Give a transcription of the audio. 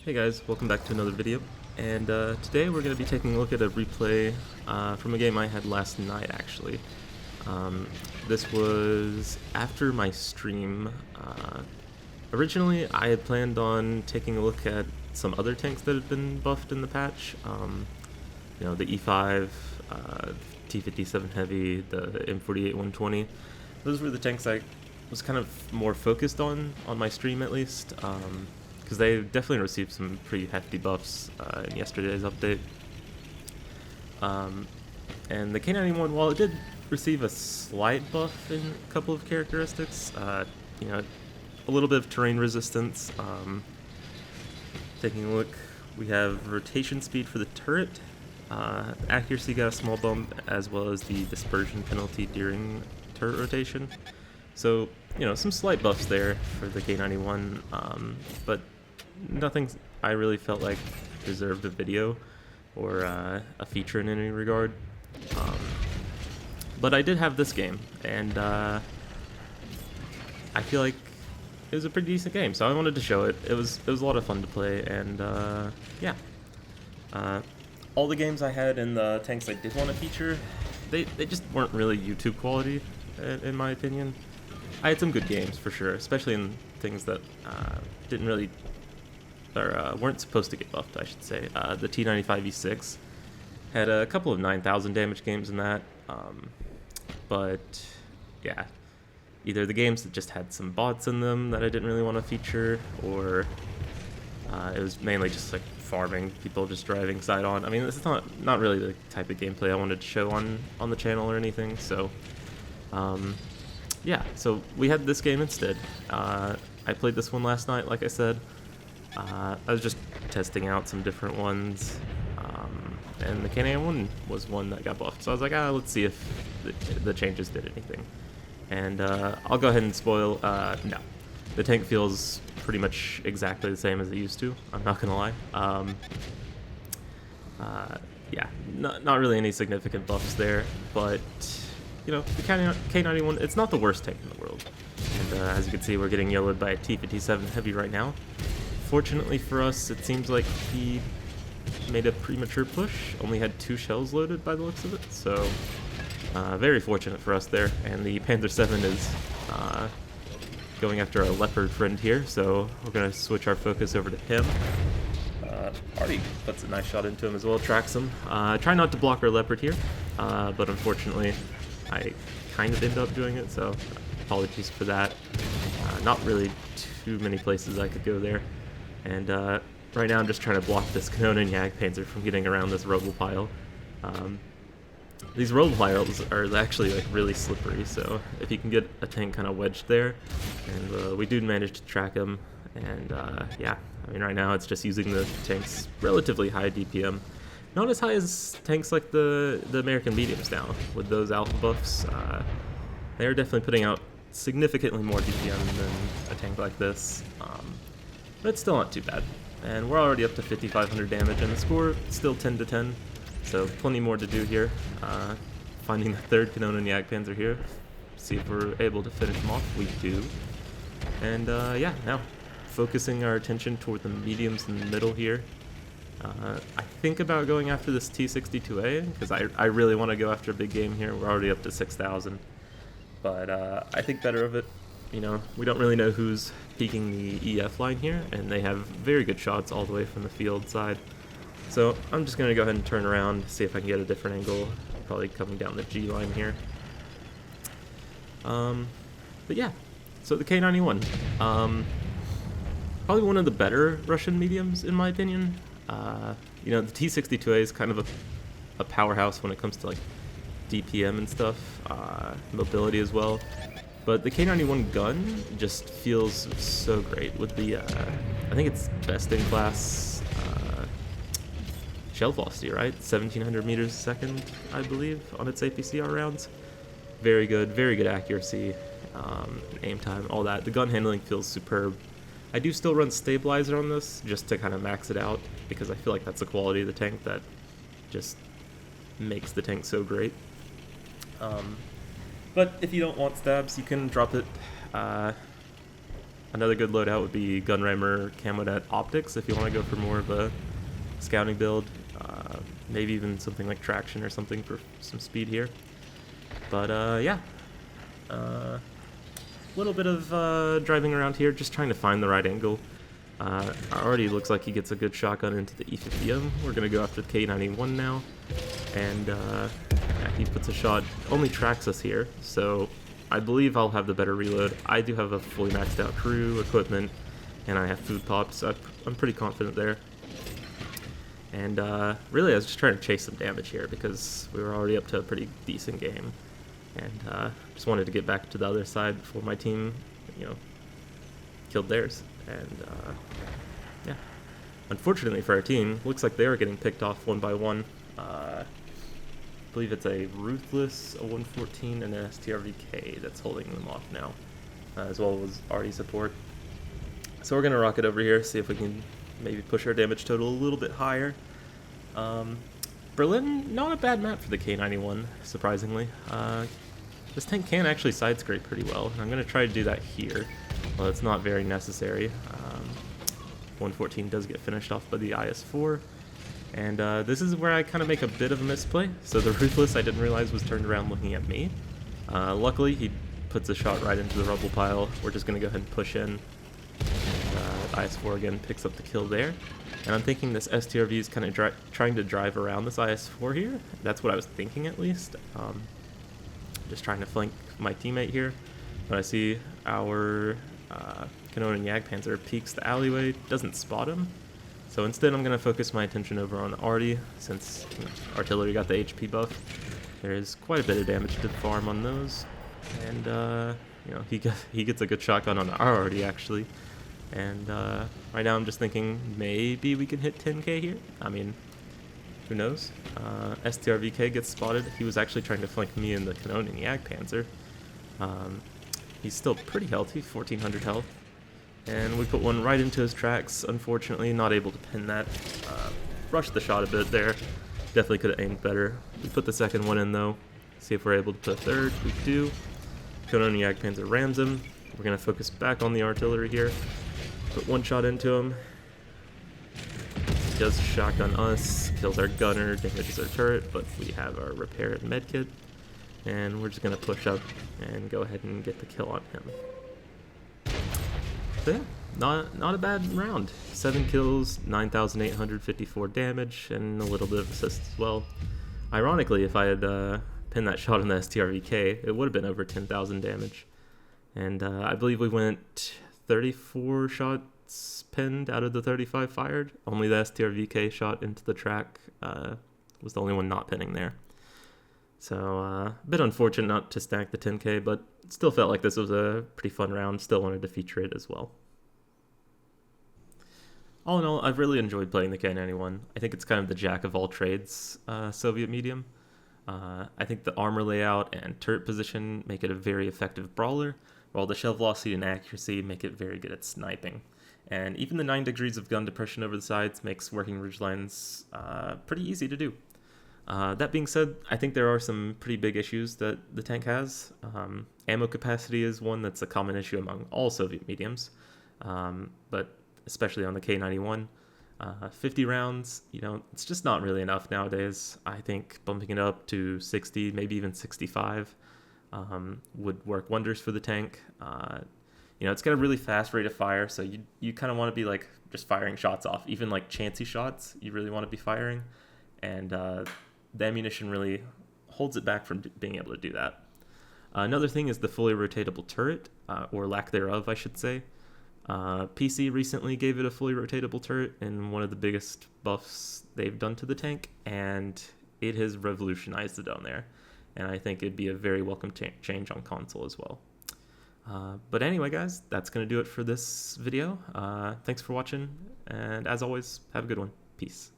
Hey guys, welcome back to another video, and today we're going to be taking a look at a replay from a game I had last night actually. This was after my stream. Originally I had planned on taking a look at some other tanks that had been buffed in the patch, the E5, T57 Heavy, the M48 120. Those were the tanks I was kind of more focused on my stream at least. Because they definitely received some pretty hefty buffs in yesterday's update. And the K-91, while it did receive a slight buff in a couple of characteristics, a little bit of terrain resistance. Taking a look, we have rotation speed for the turret. Accuracy got a small bump, as well as the dispersion penalty during turret rotation. So, some slight buffs there for the K-91, but nothing I really felt like deserved a video or a feature in any regard. But I did have this game, and I feel like it was a pretty decent game, so I wanted to show it. It was a lot of fun to play, and yeah. All the games I had and the tanks I did want to feature, they just weren't really YouTube quality, in my opinion. I had some good games for sure, especially in things that didn't really, or weren't supposed to get buffed, I should say. The T95 E6 had a couple of 9,000 damage games in that, but yeah, either the games that just had some bots in them that I didn't really want to feature, or it was mainly just like farming, people just driving side on. I mean, this is not really the type of gameplay I wanted to show on the channel or anything, so yeah, so we had this game instead. I played this one last night, like I said. I was just testing out some different ones, and the K-91 was one that got buffed. So I was like, let's see if the changes did anything. And I'll go ahead and spoil, no. The tank feels pretty much exactly the same as it used to, I'm not gonna lie. Yeah, not really any significant buffs there, but the K-91, it's not the worst tank in the world. And as you can see, we're getting yellowed by a T57 Heavy right now. Fortunately for us, it seems like he made a premature push, only had 2 shells loaded by the looks of it, so very fortunate for us there. And the Panther 7 is going after our Leopard friend here, so we're going to switch our focus over to him. Artie puts a nice shot into him as well, tracks him. Try not to block our Leopard here, but unfortunately I kind of ended up doing it, so apologies for that. Not really too many places I could go there. And right now I'm just trying to block this Cannon and Jagdpanzer from getting around this rubble pile. These rubble piles are actually like really slippery, so if you can get a tank kind of wedged there, and we do manage to track him, and yeah, I mean right now it's just using the tank's relatively high DPM. Not as high as tanks like the American mediums now. With those alpha buffs, they are definitely putting out significantly more DPM than a tank like this. But it's still not too bad. And we're already up to 5,500 damage, and the score still 10-10, so plenty more to do here. Finding the third Cannon and Jagdpanzer here. See if we're able to finish him off. We do. And yeah, now focusing our attention toward the mediums in the middle here. I think about going after this T62A, because I really want to go after a big game here. We're already up to 6,000. But I think better of it. We don't really know who's peeking the EF line here, and they have very good shots all the way from the field side. So I'm just going to go ahead and turn around, see if I can get a different angle, probably coming down the G line here. But yeah, so the K-91. Probably one of the better Russian mediums, in my opinion. The T62A is kind of a powerhouse when it comes to like DPM and stuff, mobility as well. But the K-91 gun just feels so great with the, I think it's best in class shell velocity, right? 1,700 meters a second, I believe, on its APCR rounds. Very good accuracy, aim time, all that. The gun handling feels superb. I do still run stabilizer on this just to kind of max it out, because I feel like that's the quality of the tank that just makes the tank so great. But if you don't want stabs, you can drop it Another good loadout would be Gunrammer Camonet Optics if you want to go for more of a scouting build. Maybe even something like Traction or something for some speed here. But yeah, a little bit of driving around here, just trying to find the right angle. Already looks like he gets a good shotgun into the E50M. We're going to go after the K-91 now. And yeah, he puts a shot, only tracks us here, so I believe I'll have the better reload. I do have a fully maxed out crew, equipment, and I have food pops, so I'm pretty confident there. And really I was just trying to chase some damage here because we were already up to a pretty decent game. And just wanted to get back to the other side before my team, you know, killed theirs. And yeah, unfortunately for our team, looks like they are getting picked off one by one. I believe it's a Ruthless, a 114, and an STRVK that's holding them off now, as well as RD support. So we're going to rocket over here, see if we can maybe push our damage total a little bit higher. Berlin, not a bad map for the K-91, surprisingly. This tank can actually side scrape pretty well, and I'm going to try to do that here. Well, it's not very necessary. 114 does get finished off by the IS-4. And this is where I kind of make a bit of a misplay. So the Ruthless I didn't realize was turned around looking at me. Luckily, he puts a shot right into the rubble pile. We're just going to go ahead and push in. And IS-4 again picks up the kill there. And I'm thinking this STRV is kind of trying to drive around this IS-4 here. That's what I was thinking, at least. Just trying to flank my teammate here. But I see our Cannon Jagdpanzer peeks the alleyway, doesn't spot him. So instead I'm going to focus my attention over on Artie, since artillery got the HP buff. There is quite a bit of damage to farm on those. And you know, he gets a good shotgun on our Artie actually. And right now I'm just thinking maybe we can hit 10k here. I mean, who knows? STRVK gets spotted. He was actually trying to flank me in the Cannon Jagdpanzer. He's still pretty healthy, 1400 health. And we put one right into his tracks. Unfortunately, not able to pin that. Rushed the shot a bit there. Definitely could have aimed better. We put the second one in though. See if we're able to put a third. We do. Cannon Jagdpanzer rams him. We're going to focus back on the artillery here. Put one shot into him. He does shotgun us. Kills our gunner. Damages our turret. But we have our repair and medkit. And we're just going to push up and go ahead and get the kill on him. So yeah, not a bad round. 7 kills, 9,854 damage, and a little bit of assist as well. Ironically, if I had pinned that shot on the STRVK, it would have been over 10,000 damage. And I believe we went 34 shots pinned out of the 35 fired. Only the STRVK shot into the track was the only one not pinning there. So a bit unfortunate not to stack the 10k, but still felt like this was a pretty fun round. Still wanted to feature it as well. All in all, I've really enjoyed playing the K-91. I think it's kind of the jack of all trades Soviet medium. I think the armor layout and turret position make it a very effective brawler, while the shell velocity and accuracy make it very good at sniping. And even the 9 degrees of gun depression over the sides makes working ridgelines pretty easy to do. That being said, I think there are some pretty big issues that the tank has. Ammo capacity is one that's a common issue among all Soviet mediums, but especially on the K-91. 50 rounds, you know, it's just not really enough nowadays. I think bumping it up to 60, maybe even 65 would work wonders for the tank. You know, it's got a really fast rate of fire, so you kind of want to be like just firing shots off. Even like chancy shots, you really want to be firing. And the ammunition really holds it back from being able to do that. Another thing is the fully rotatable turret, or lack thereof, I should say. PC recently gave it a fully rotatable turret in one of the biggest buffs they've done to the tank, and it has revolutionized it on there. And I think it'd be a very welcome change on console as well. But anyway, guys, that's going to do it for this video. Thanks for watching, and as always, have a good one. Peace.